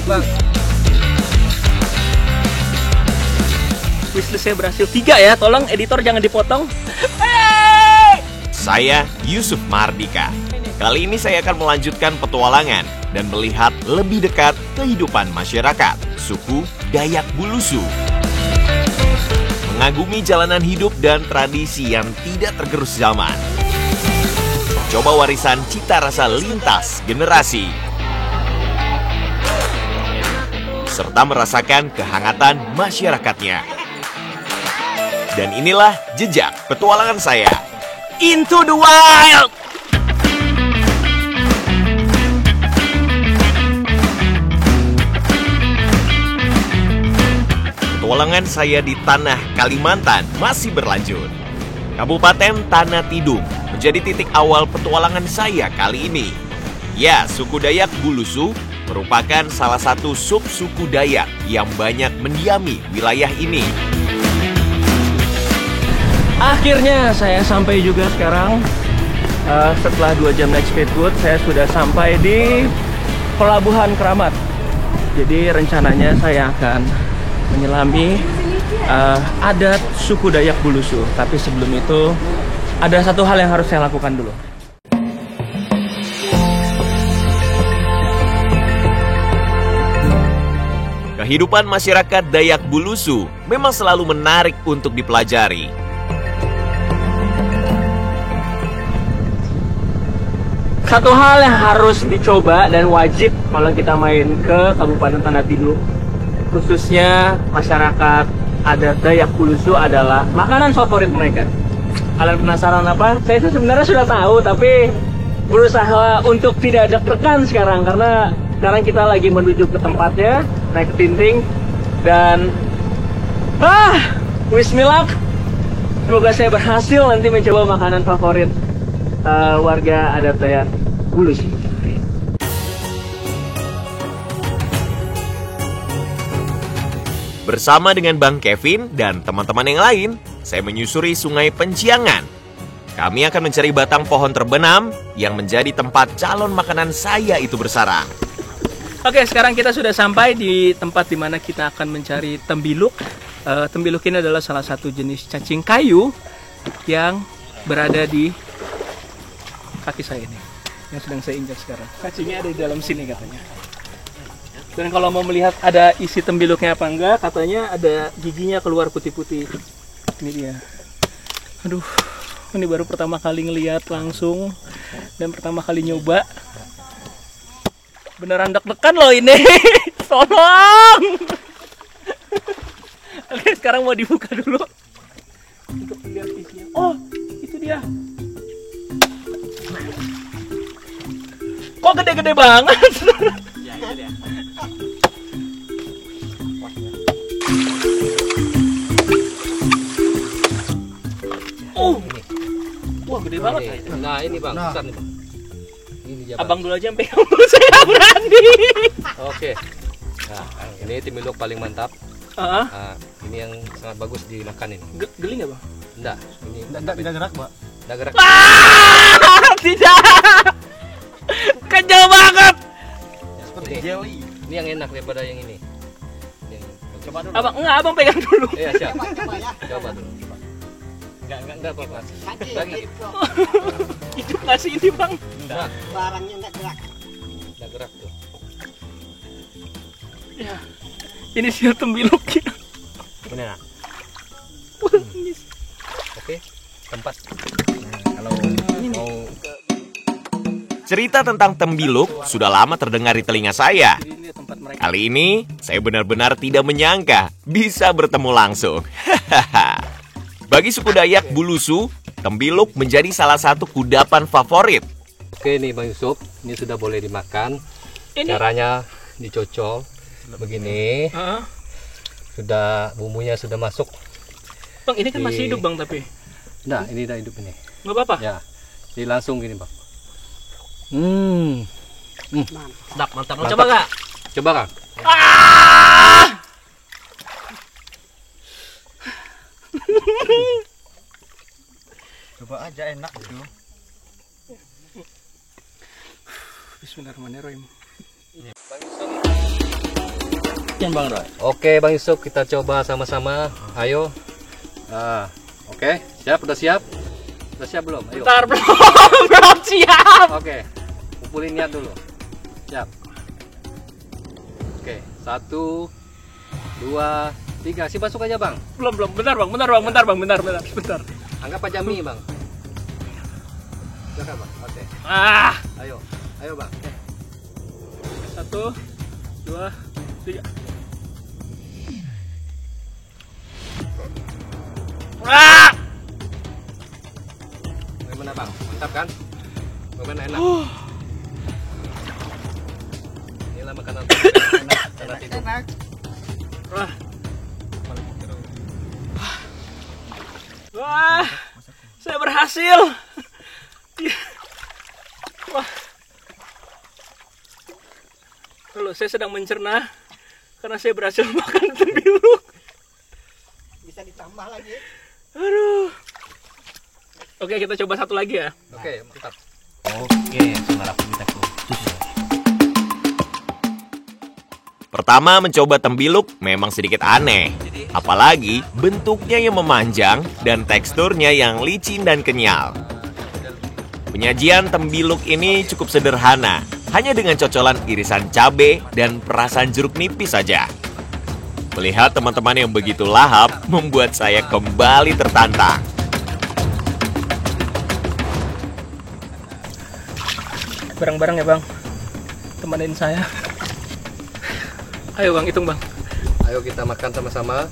Bang. Wishlist saya berhasil 3 ya, tolong editor jangan dipotong. Saya Yusuf Mardika. Kali ini saya akan melanjutkan petualangan dan melihat lebih dekat kehidupan masyarakat suku Dayak Bulusu. Mengagumi jalanan hidup dan tradisi yang tidak tergerus zaman. Coba warisan cita rasa lintas generasi. Serta merasakan kehangatan masyarakatnya. Dan inilah jejak petualangan saya. Into the Wild! Petualangan saya di tanah Kalimantan masih berlanjut. Kabupaten Tanah Tidung menjadi titik awal petualangan saya kali ini. Ya, suku Dayak Bulusu merupakan salah satu subsuku Dayak yang banyak mendiami wilayah ini. Akhirnya saya sampai juga sekarang. Setelah 2 jam naik speedboat, saya sudah sampai di Pelabuhan Keramat. Jadi rencananya saya akan menyelami adat suku Dayak Bulusu. Tapi sebelum itu, ada satu hal yang harus saya lakukan dulu. Kehidupan masyarakat Dayak Bulusu memang selalu menarik untuk dipelajari. Satu hal yang harus dicoba dan wajib kalau kita main ke Kabupaten Tanah Tidung, khususnya masyarakat adat Dayak Bulusu, adalah makanan favorit mereka. Kalian penasaran apa? Saya itu sebenarnya sudah tahu, tapi berusaha untuk tidak deg-degan sekarang karena sekarang kita lagi menuju ke tempatnya, naik ke Tinting, dan wish me luck. Semoga saya berhasil nanti mencoba makanan favorit warga adat Dayak Bulusu. Bersama dengan Bang Kevin dan teman-teman yang lain, saya menyusuri Sungai Penciangan. Kami akan mencari batang pohon terbenam yang menjadi tempat calon makanan saya itu bersarang. Oke, sekarang kita sudah sampai di tempat di mana kita akan mencari tembiluk. Tembiluk ini adalah salah satu jenis cacing kayu yang berada di kaki saya ini, yang sedang saya injak sekarang. Cacingnya ada di dalam sini katanya. Dan kalau mau melihat ada isi tembiluknya apa enggak, katanya ada giginya keluar putih-putih. Ini dia. Aduh, ini baru pertama kali ngelihat langsung dan pertama kali nyoba. Beneran deg-degan loh ini. Tolong. Oke, sekarang mau dibuka dulu untuk lihat isinya. Oh, itu dia. Kok gede-gede banget? Wah, gede banget. Nah, ini Bang, besar nih Bang. Ini dia, Bang. Abang dulu aja yang pegang dulu, saya nggak berani. Oke. Nah, ini tembiluk paling mantap. Ini yang sangat bagus dimakan ini. Geli nggak Bang? Enggak, ini Tidak gerak, Pak. enggak gerak. Tidak. Kejauh banget. Seperti jelly. Ini yang enak daripada yang ini. Coba dulu. Abang pegang dulu. Iya, siap. Coba dulu. Enggak apa-apa. Lagi. Hidup nggak sih ini Bang? Enggak. Barangnya enggak gerak. Enggak gerak tuh. Ya. Ini sih tembiluknya. Benar. Oke, tempat. Kalau mau Cerita tentang tembiluk sudah lama terdengar di telinga saya. Ini tempat mereka. Kali ini, saya benar-benar tidak menyangka bisa bertemu langsung. Bagi suku Dayak Bulusu, tembiluk menjadi salah satu kudapan favorit. Oke nih Bang Yusuf, ini sudah boleh dimakan. Ini. Caranya dicocol begini. Sudah bumbunya sudah masuk. Bang, ini kan masih hidup Bang tapi. Nah, ini udah hidup ini. Nggak apa-apa. Ya. Jadi langsung gini, Bang. Sedap, mantap. Mau coba nggak? Coba Kang. Coba aja, enak itu. Bismillahirrahmanirrahim. Bang Yusuf. Yang Bang Roy. Oke Bang Yusuf, kita coba sama-sama. Ayo. Oke, siap? Udah siap? Udah siap belum? Ayo. Bentar, belum siap. Oke, kumpulin niat dulu. Siap. Oke, 1, 2, 3. Si masuk aja Bang. Belum. Bentar bang. Anggap aja mie Bang. Silakan Bang. Oke. Ayo Bang. 1, 2, 3. Bagaimana Bang? Mantap kan? Bagaimana enak? Inilah makanan enak. Wah, saya berhasil. Wah. Kalau saya sedang mencerna karena saya berhasil makan tembiluk. Bisa ditambah lagi. Aduh. Oke, kita coba satu lagi ya. Oke, mantap. Oke, suara kita khusus. Pertama mencoba tembiluk memang sedikit aneh. Apalagi bentuknya yang memanjang dan teksturnya yang licin dan kenyal. Penyajian tembiluk ini cukup sederhana, hanya dengan cocolan irisan cabai dan perasan jeruk nipis saja. Melihat teman-teman yang begitu lahap membuat saya kembali tertantang. Bareng-bareng ya bang, temenin saya. Ayo bang, hitung bang. Ayo kita makan sama-sama.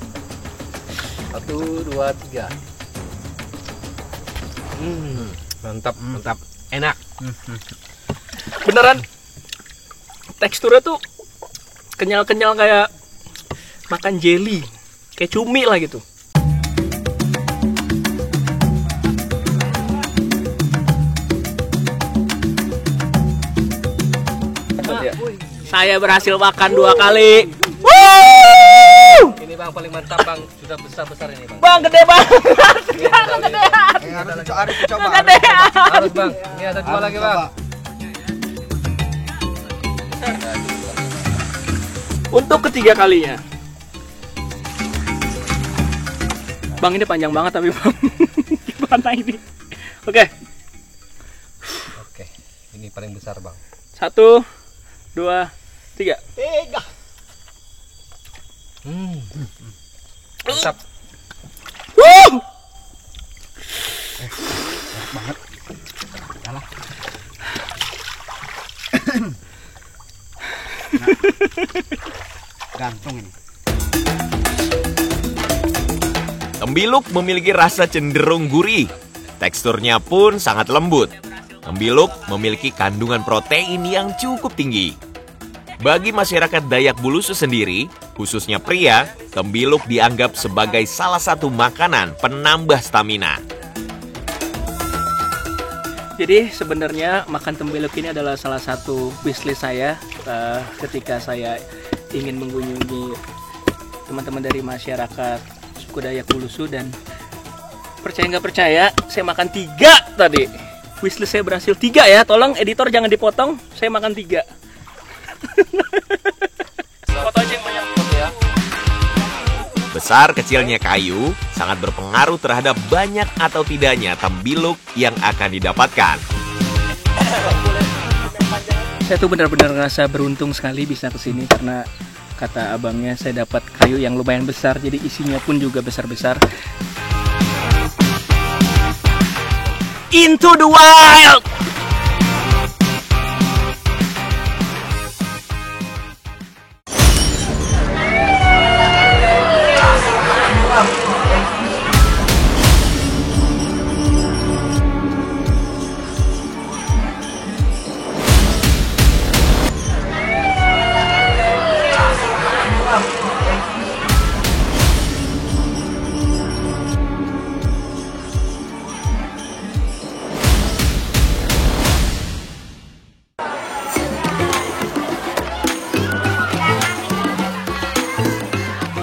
1, 2, 3. Mantap. Enak. Beneran, teksturnya tuh kenyal-kenyal kayak makan jelly, kayak cumi lah gitu. Saya berhasil makan 2 kali. Ini Bang paling mantap Bang, sudah besar-besar ini Bang. Bang gede banget. Harus dicoba. Harus Bang, ini ada 2 lagi Bang. Untuk ketiga kalinya. Bang ini panjang banget tapi bang. Gimana ini? Oke. Oke, ini paling besar Bang. 1, 2, 3. Mantap. Gantung ini. Tembiluk memiliki rasa cenderung gurih. Teksturnya pun sangat lembut. Tembiluk memiliki kandungan protein yang cukup tinggi. Bagi masyarakat Dayak Bulusu sendiri, khususnya pria, tembiluk dianggap sebagai salah satu makanan penambah stamina. Jadi sebenarnya makan tembiluk ini adalah salah satu wishlist saya ketika saya ingin mengunjungi teman-teman dari masyarakat suku Dayak Bulusu, dan percaya nggak percaya saya makan 3 tadi. Wishlist saya berhasil 3 ya. Tolong editor jangan dipotong. Saya makan 3. Foto aja yang banyak ya. Besar kecilnya kayu sangat berpengaruh terhadap banyak atau tidaknya tembiluk yang akan didapatkan. Saya tuh benar-benar ngerasa beruntung sekali bisa kesini karena kata abangnya saya dapat kayu yang lumayan besar, jadi isinya pun juga besar-besar. Into the wild!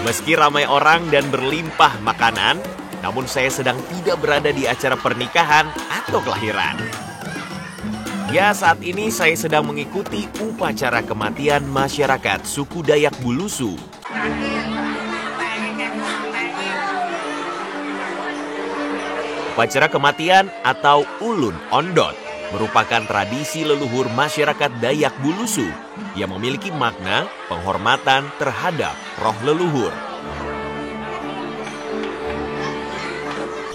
Meski ramai orang dan berlimpah makanan, namun saya sedang tidak berada di acara pernikahan atau kelahiran. Ya, saat ini saya sedang mengikuti upacara kematian masyarakat suku Dayak Bulusu Upacara kematian atau ulun ondot merupakan tradisi leluhur masyarakat Dayak Bulusu yang memiliki makna penghormatan terhadap roh leluhur.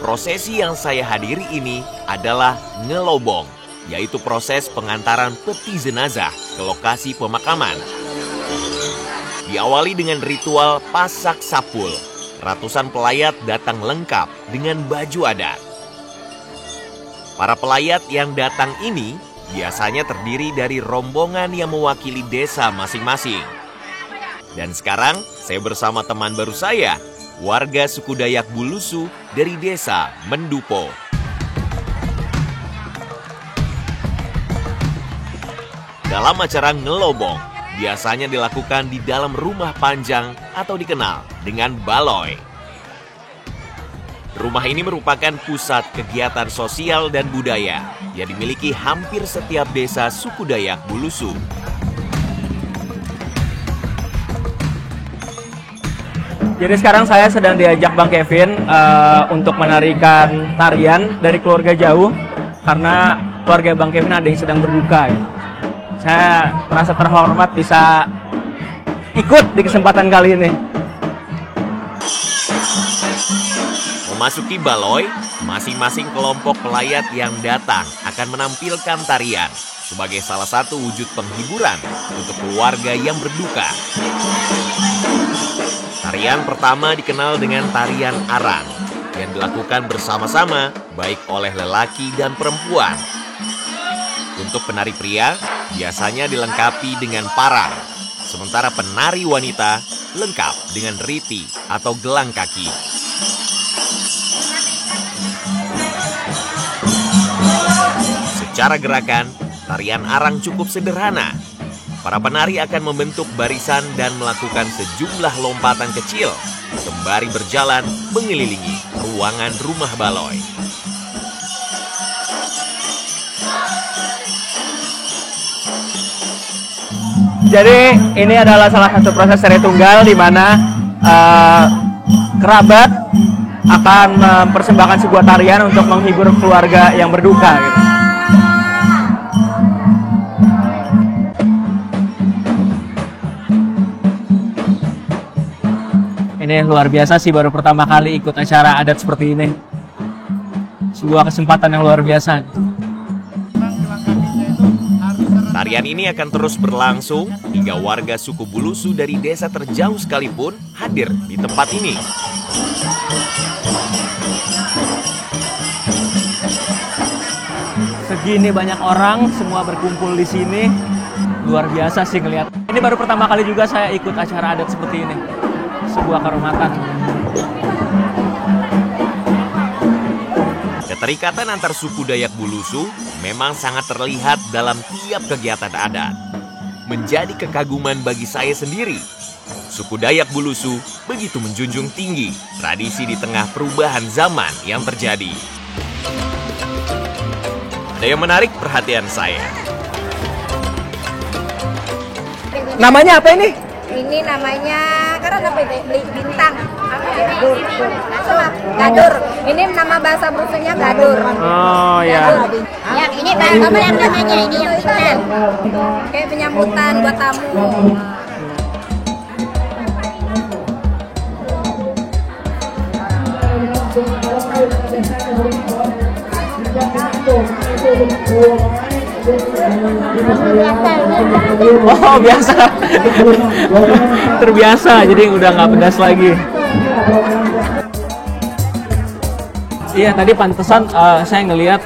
Prosesi yang saya hadiri ini adalah ngelobong, yaitu proses pengantaran peti jenazah ke lokasi pemakaman. Diawali dengan ritual pasak sapul, ratusan pelayat datang lengkap dengan baju adat. Para pelayat yang datang ini biasanya terdiri dari rombongan yang mewakili desa masing-masing. Dan sekarang saya bersama teman baru saya, warga suku Dayak Bulusu dari desa Mendupo. Dalam acara ngelobong, biasanya dilakukan di dalam rumah panjang atau dikenal dengan baloi. Rumah ini merupakan pusat kegiatan sosial dan budaya yang dimiliki hampir setiap desa suku Dayak Bulusu. Jadi sekarang saya sedang diajak Bang Kevin untuk menarikan tarian dari keluarga jauh karena keluarga Bang Kevin ada yang sedang berduka. Ya. Saya merasa terhormat bisa ikut di kesempatan kali ini. Memasuki baloi, masing-masing kelompok pelayat yang datang akan menampilkan tarian sebagai salah satu wujud penghiburan untuk keluarga yang berduka. Tarian pertama dikenal dengan tarian arang yang dilakukan bersama-sama baik oleh lelaki dan perempuan. Untuk penari pria, biasanya dilengkapi dengan parang, sementara penari wanita lengkap dengan riti atau gelang kaki. Secara gerakan, tarian arang cukup sederhana. Para penari akan membentuk barisan dan melakukan sejumlah lompatan kecil sembari berjalan mengelilingi ruangan rumah baloi. Jadi ini adalah salah satu proses tari tunggal di mana kerabat akan mempersembahkan sebuah tarian untuk menghibur keluarga yang berduka. Gitu. Ini luar biasa sih, baru pertama kali ikut acara adat seperti ini. Sebuah kesempatan yang luar biasa. Tarian ini akan terus berlangsung hingga warga suku Bulusu dari desa terjauh sekalipun hadir di tempat ini. Segini banyak orang, semua berkumpul di sini. Luar biasa sih ngeliat. Ini baru pertama kali juga saya ikut acara adat seperti ini. Sebuah kehormatan. Keterikatan antar suku Dayak Bulusu memang sangat terlihat dalam tiap kegiatan adat. Menjadi kekaguman bagi saya sendiri. Suku Dayak Bulusu begitu menjunjung tinggi tradisi di tengah perubahan zaman yang terjadi. Ada yang menarik perhatian saya. Namanya apa ini? Ini namanya karena apa itu? Bintang. Gadur. Ini nama bahasa Bulusunya gadur. Oh ya. Ya, ini yang namanya ini yang bintang. Kayak penyambutan buat tamu. Oh biasa. Terbiasa, jadi udah nggak pedas lagi. Iya, tadi pantesan saya ngelihat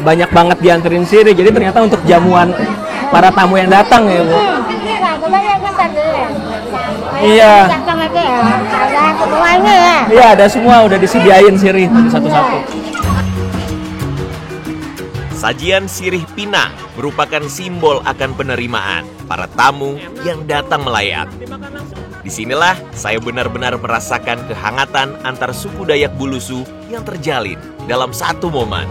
banyak banget dianterin sini. Jadi ternyata untuk jamuan para tamu yang datang ya, Bu. Iya. Ada semuanya ya. Iya, ada semua udah disediain sirih satu-satu. Sajian sirih pinang merupakan simbol akan penerimaan para tamu yang datang melayat. Disinilah saya benar-benar merasakan kehangatan antar suku Dayak Bulusu yang terjalin dalam satu momen.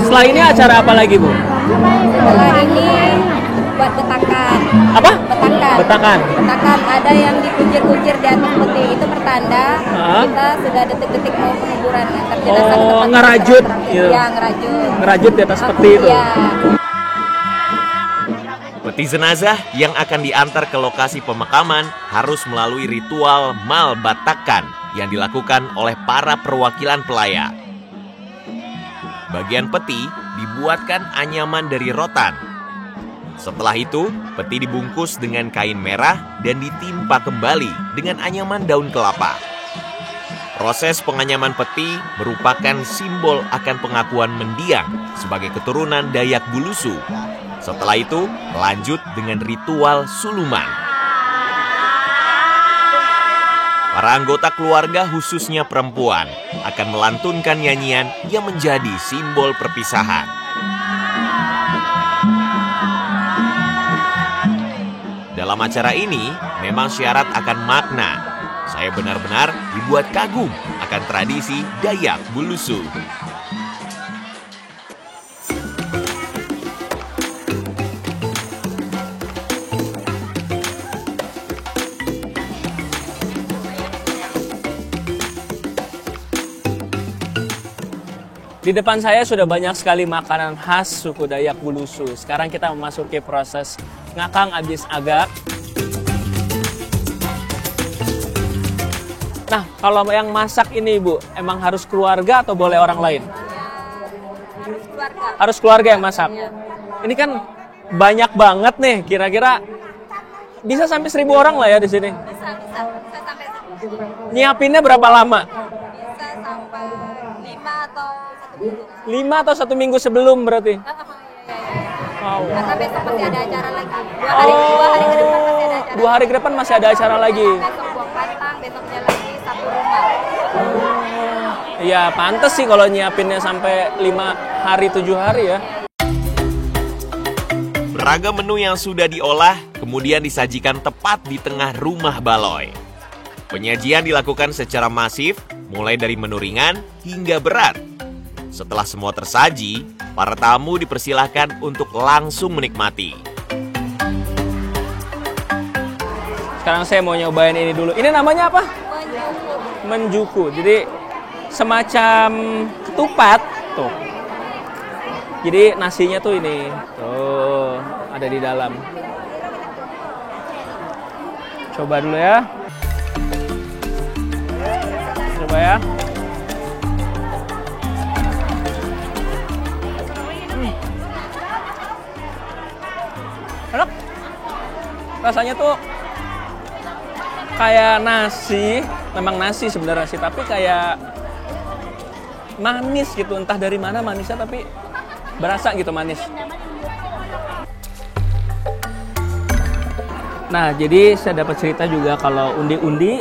Setelah ini acara apa lagi, Bu? Setelah ini buat betakan. Apa? Betakan. Betakan. Betakan ada yang dikuncir-kuncir di atas peti, itu pertanda kita sudah detik-detik mau penguburan. Ngerajut. Ya, ngerajut. Ngerajut di atas peti itu. Ya. Peti jenazah yang akan diantar ke lokasi pemakaman harus melalui ritual malbatakan yang dilakukan oleh para perwakilan pelayat. Bagian peti dibuatkan anyaman dari rotan. Setelah itu, peti dibungkus dengan kain merah dan ditimpa kembali dengan anyaman daun kelapa. Proses penganyaman peti merupakan simbol akan pengakuan mendiang sebagai keturunan Dayak Bulusu. Setelah itu, lanjut dengan ritual suluman. Para anggota keluarga, khususnya perempuan, akan melantunkan nyanyian yang menjadi simbol perpisahan. Dalam acara ini, memang syarat akan makna. Saya benar-benar dibuat kagum akan tradisi Dayak Bulusu. Di depan saya sudah banyak sekali makanan khas suku Dayak Bulusu. Sekarang kita memasuki proses ngakang abis agak. Nah, kalau yang masak ini Ibu, emang harus keluarga atau boleh orang lain? Keluarga. Harus keluarga yang masak. Ini kan banyak banget nih, kira-kira bisa sampai 1.000 orang lah ya di sini. Bisa sampai Nyiapinnya berapa lama? bisa sampai 5 atau 1 minggu. 5 atau 1 minggu sebelum berarti? Wow. Karena besok masih ada acara lagi. 2 hari ke depan masih ada acara. 2 hari ke depan masih ada acara lagi. Besok buang pantang, besoknya lagi 1 rumah. Iya, pantes sih kalau nyiapinnya sampai 5 hari, 7 hari ya. Beragam menu yang sudah diolah kemudian disajikan tepat di tengah rumah baloi. Penyajian dilakukan secara masif, mulai dari menu ringan hingga berat. Setelah semua tersaji, para tamu dipersilahkan untuk langsung menikmati. Sekarang saya mau nyobain ini dulu. Ini namanya apa? Menjuku. Jadi semacam ketupat tuh. Jadi nasinya tuh ini. Tuh, ada di dalam. Coba dulu ya. Coba ya. Enak. Rasanya tuh kayak nasi, memang nasi sebenarnya sih, tapi kayak manis gitu, entah dari mana manisnya, tapi berasa gitu manis. Nah, jadi saya dapat cerita juga kalau undi-undi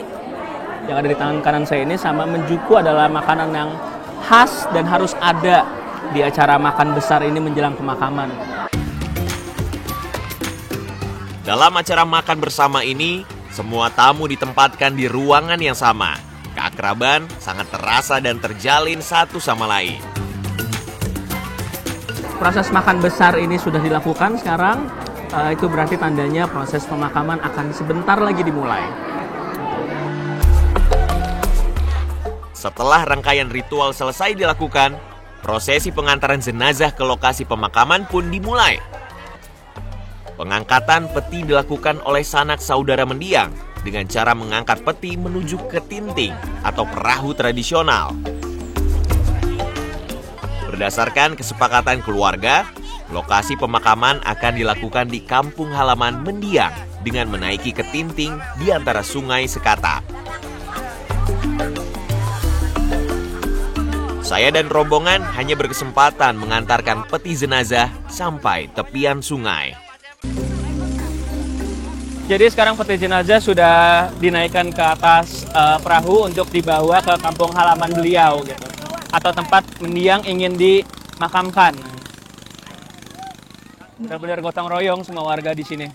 yang ada di tangan kanan saya ini sama menjuku adalah makanan yang khas dan harus ada di acara makan besar ini menjelang pemakaman. Dalam acara makan bersama ini, semua tamu ditempatkan di ruangan yang sama. Keakraban sangat terasa dan terjalin satu sama lain. Proses makan besar ini sudah dilakukan sekarang. Itu berarti tandanya proses pemakaman akan sebentar lagi dimulai. Setelah rangkaian ritual selesai dilakukan, prosesi pengantaran jenazah ke lokasi pemakaman pun dimulai. Pengangkatan peti dilakukan oleh sanak saudara mendiang dengan cara mengangkat peti menuju ke tinting atau perahu tradisional. Berdasarkan kesepakatan keluarga, lokasi pemakaman akan dilakukan di kampung halaman mendiang dengan menaiki ke tinting di antara sungai Sekata. Saya dan rombongan hanya berkesempatan mengantarkan peti jenazah sampai tepian sungai. Jadi sekarang peti jenazah sudah dinaikkan ke atas perahu untuk dibawa ke kampung halaman beliau gitu, atau tempat mendiang ingin dimakamkan. Benar-benar gotong royong semua warga di sini.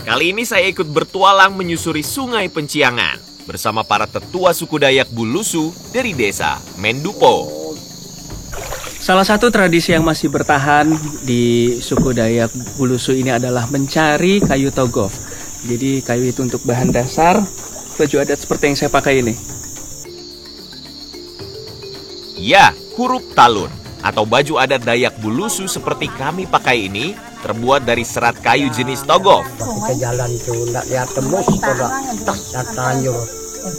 Kali ini saya ikut bertualang menyusuri Sungai Penciangan bersama para tetua suku Dayak Bulusu dari desa Mendupo. Salah satu tradisi yang masih bertahan di suku Dayak Bulusu ini adalah mencari kayu togof. Jadi kayu itu untuk bahan dasar baju adat seperti yang saya pakai ini. Ya, hurup talun atau baju adat Dayak Bulusu seperti kami pakai ini terbuat dari serat kayu jenis togof. Ke jalan tuh nggak lihat tembus pada tak tanyur.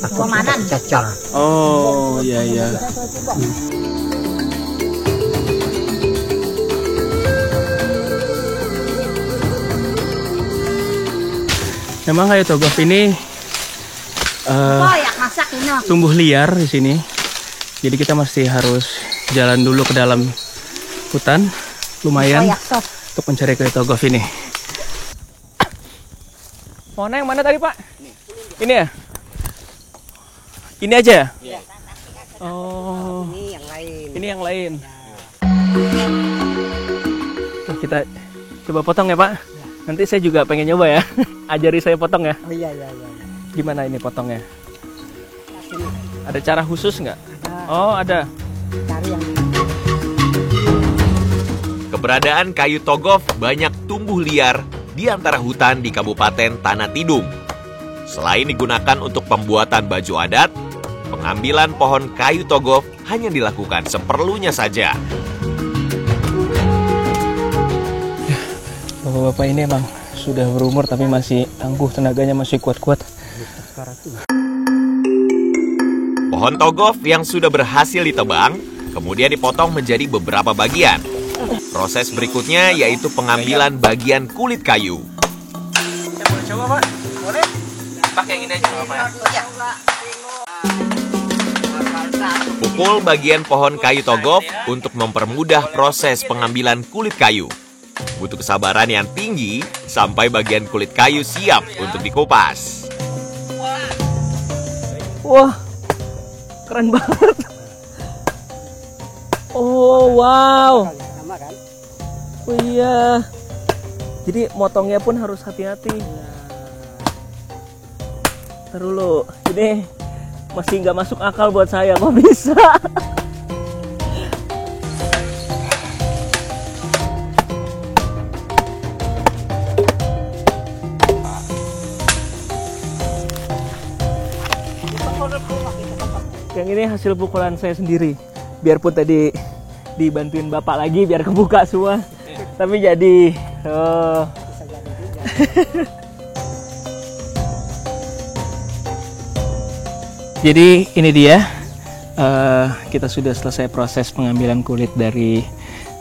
Aku cacar. Oh, iya iya. Memang kayu togof ini tumbuh liar di sini. Jadi kita masih harus jalan dulu ke dalam hutan lumayan untuk mencari kayu togof ini. Pohonnya yang mana tadi, Pak? Ini ya? Ini aja ya? Oh. Ini yang lain. Ini yang lain. Nah, kita coba potong ya, Pak. Nanti saya juga pengen nyoba ya. Ajari saya potong ya. Oh iya. Gimana ini potongnya? Ada cara khusus nggak? Oh, ada. Cari yang Keberadaan kayu togof banyak tumbuh liar di antara hutan di Kabupaten Tanah Tidung. Selain digunakan untuk pembuatan baju adat, pengambilan pohon kayu togof hanya dilakukan seperlunya saja. Bapak-bapak ini emang sudah berumur tapi masih tangguh, tenaganya masih kuat-kuat. Pohon togof yang sudah berhasil ditebang, kemudian dipotong menjadi beberapa bagian. Proses berikutnya yaitu pengambilan bagian kulit kayu. Boleh coba, Pak? Boleh? Pakai yang ini aja, Pak. Pukul bagian pohon kayu togof untuk mempermudah proses pengambilan kulit kayu. Butuh kesabaran yang tinggi sampai bagian kulit kayu siap untuk dikupas. Wah, keren banget. Oh, wow. sama kan? Oh iya. Jadi motongnya pun harus hati-hati. Ntar dulu, ini masih nggak masuk akal buat saya, kok bisa? Yang ini hasil pukulan saya sendiri. Biarpun tadi dibantuin bapak lagi biar kebuka semua, tapi jadi. Oh. Jadi ini dia, kita sudah selesai proses pengambilan kulit dari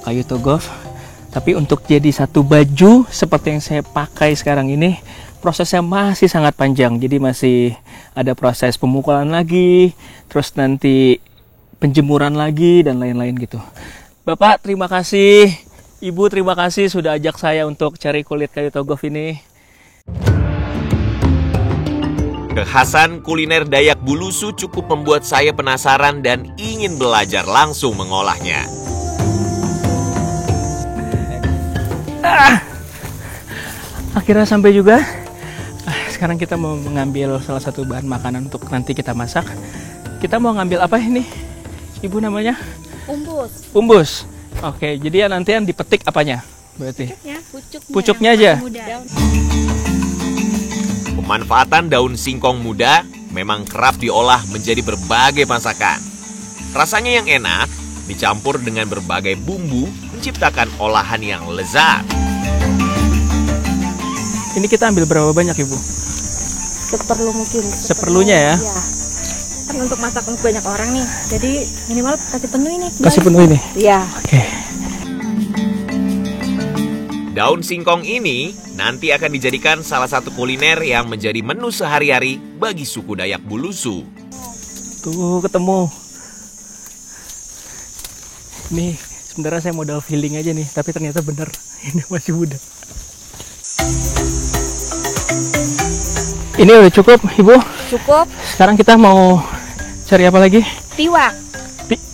kayu togof. Tapi untuk jadi satu baju seperti yang saya pakai sekarang ini, prosesnya masih sangat panjang. Jadi masih ada proses pemukulan lagi, terus nanti penjemuran lagi dan lain-lain gitu. Bapak terima kasih, Ibu terima kasih sudah ajak saya untuk cari kulit kayu togof ini. Kekhasan kuliner Dayak Bulusu cukup membuat saya penasaran dan ingin belajar langsung mengolahnya. Akhirnya sampai juga. Sekarang kita mau mengambil salah satu bahan makanan untuk nanti kita masak. Kita mau ngambil apa ini? Ibu namanya? Umbus. Umbus. Oke, jadi ya nanti yang dipetik apanya? Berarti pucuknya aja. Pemanfaatan daun singkong muda memang kerap diolah menjadi berbagai masakan. Rasanya yang enak, dicampur dengan berbagai bumbu, menciptakan olahan yang lezat. Ini kita ambil berapa banyak, Ibu? Seperlu mungkin. Seperlunya ya? Iya. Kan untuk masak untuk banyak orang nih, jadi minimal kasih penuh ini. Kasih penuh ini? Iya. Oke. Daun singkong ini nanti akan dijadikan salah satu kuliner yang menjadi menu sehari-hari bagi suku Dayak Bulusu. Tuh, ketemu. Nih, sebenarnya saya modal feeling aja nih, tapi ternyata bener. Ini masih muda. Ini udah cukup, Ibu? Cukup. Sekarang kita mau cari apa lagi? Tiwak.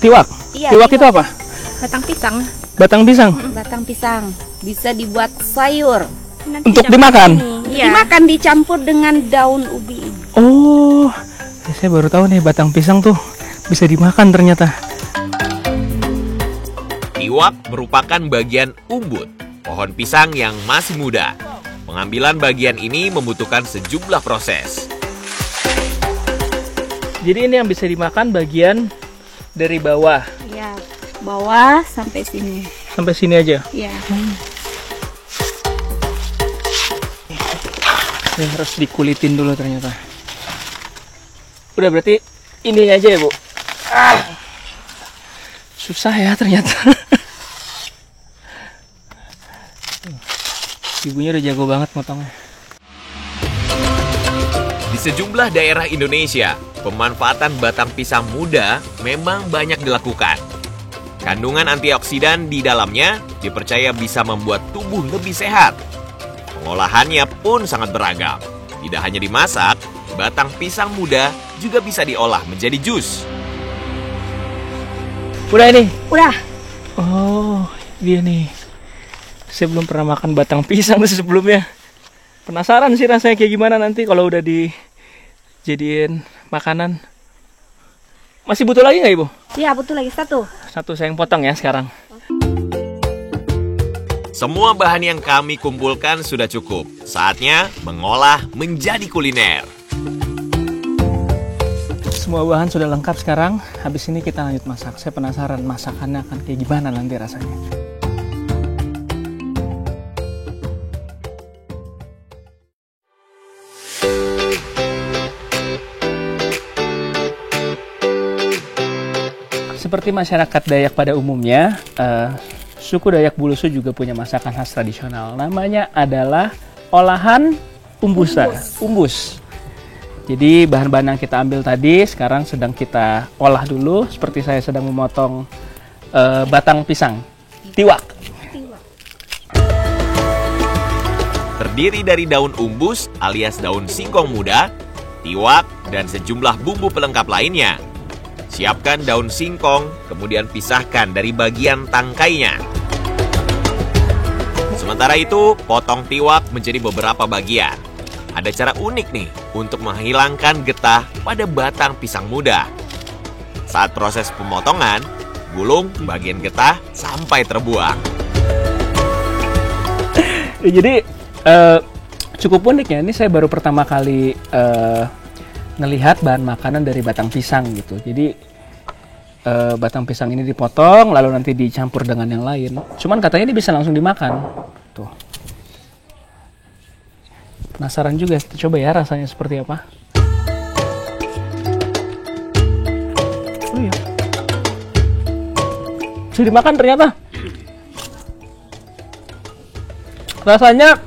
Tiwak? Iya, tiwak itu apa? Batang pisang. Batang pisang? Batang pisang. Bisa dibuat sayur. nanti Untuk campur dimakan? ini. Iya. Dimakan dicampur dengan daun ubi. Oh, saya baru tahu nih batang pisang tuh bisa dimakan ternyata. Tiwak merupakan bagian umbut, pohon pisang yang masih muda. Pengambilan bagian ini membutuhkan sejumlah proses. Jadi ini yang bisa dimakan bagian dari bawah. Iya, bawah sampai sini. Sampai sini aja. Iya. Ini harus dikulitin dulu ternyata. Udah berarti ini aja ya, Bu. Susah ya ternyata. Ibunya udah jago banget motongnya. Di sejumlah daerah Indonesia, pemanfaatan batang pisang muda memang banyak dilakukan. Kandungan antioksidan di dalamnya dipercaya bisa membuat tubuh lebih sehat. Pengolahannya pun sangat beragam. Tidak hanya dimasak, batang pisang muda juga bisa diolah menjadi jus. Udah ini? Udah. Oh, dia nih. Saya belum pernah makan batang pisang sebelumnya. Penasaran sih rasanya kayak gimana nanti kalau udah dijadiin makanan. Masih butuh lagi nggak, Ibu? Iya, butuh lagi satu. Satu saya yang potong ya sekarang. Semua bahan yang kami kumpulkan sudah cukup. Saatnya mengolah menjadi kuliner. Semua bahan sudah lengkap sekarang. Habis ini kita lanjut masak. Saya penasaran masakannya akan kayak gimana nanti rasanya. Seperti masyarakat Dayak pada umumnya, suku Dayak Bulusu juga punya masakan khas tradisional. Namanya adalah olahan umbusa. Umbus. Jadi bahan-bahan yang kita ambil tadi sekarang sedang kita olah dulu. Seperti saya sedang memotong batang pisang. Tiwak. Terdiri dari daun umbus alias daun singkong muda, tiwak, dan sejumlah bumbu pelengkap lainnya. Siapkan daun singkong, kemudian pisahkan dari bagian tangkainya. Sementara itu, potong tiwak menjadi beberapa bagian. Ada cara unik nih untuk menghilangkan getah pada batang pisang muda. Saat proses pemotongan, gulung bagian getah sampai terbuang. Jadi cukup unik ya, ini saya baru pertama kali ngelihat bahan makanan dari batang pisang gitu. Jadi batang pisang ini dipotong lalu nanti dicampur dengan yang lain. Cuman katanya ini bisa langsung dimakan. Tuh. Penasaran juga, coba ya rasanya seperti apa. Oh iya. Bisa dimakan ternyata. Rasanya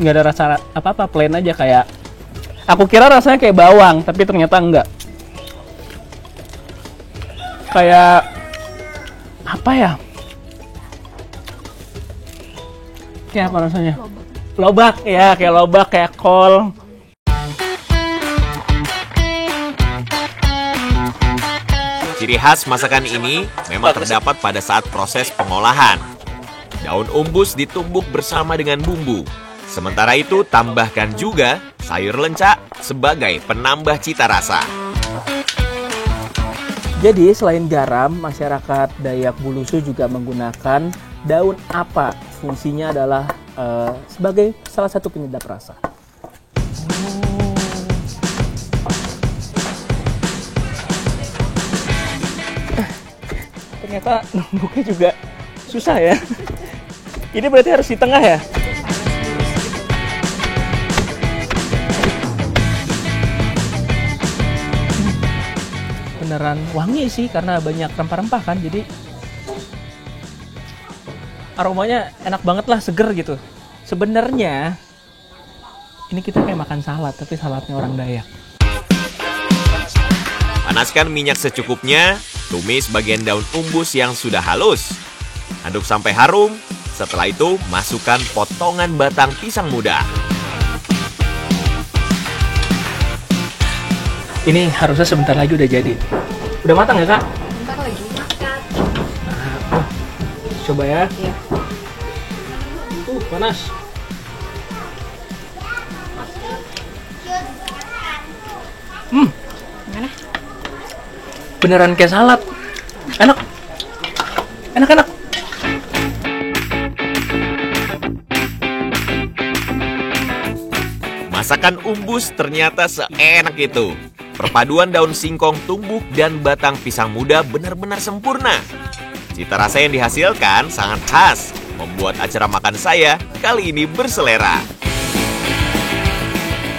nggak ada rasa apa-apa, plain aja kayak. Aku kira rasanya kayak bawang, tapi ternyata enggak. Kayak apa ya? Kayak apa rasanya? Lobak ya, kayak lobak, kayak kol. Ciri khas masakan ini memang terdapat pada saat proses pengolahan. Daun umbus ditumbuk bersama dengan bumbu. Sementara itu tambahkan juga sayur lencak sebagai penambah cita rasa. Jadi selain garam, masyarakat Dayak Bulusu juga menggunakan daun apa. Fungsinya adalah sebagai salah satu penyedap rasa. Ternyata numbuknya juga susah ya. Ini berarti harus di tengah ya? Beneran wangi sih karena banyak rempah-rempah kan, jadi aromanya enak banget lah, seger gitu. Sebenarnya ini kita kayak makan salad, tapi saladnya orang Dayak. Panaskan minyak secukupnya, tumis bagian daun umbus yang sudah halus. Aduk sampai harum, setelah itu masukkan potongan batang pisang muda. Ini harusnya sebentar lagi udah jadi. Udah matang ya, Kak? Bentar lagi makan. Coba ya. Iya. Panas. Gimana? Beneran kayak salad. Enak. Enak. Masakan umbus ternyata seenak itu. Perpaduan daun singkong tumbuk dan batang pisang muda benar-benar sempurna. Cita rasa yang dihasilkan sangat khas, membuat acara makan saya kali ini berselera.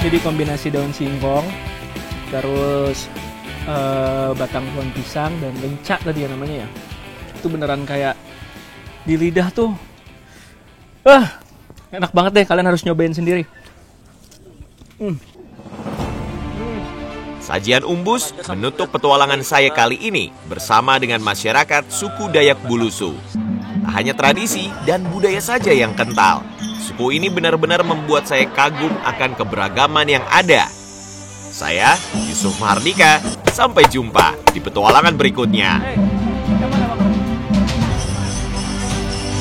Jadi kombinasi daun singkong, terus batang pohon pisang dan lencak tadi ya namanya ya. Itu beneran kayak di lidah tuh. Enak banget deh, kalian harus nyobain sendiri. Sajian umbus menutup petualangan saya kali ini bersama dengan masyarakat suku Dayak Bulusu. Tak hanya tradisi dan budaya saja yang kental, suku ini benar-benar membuat saya kagum akan keberagaman yang ada. Saya, Yusuf Mahardika, sampai jumpa di petualangan berikutnya.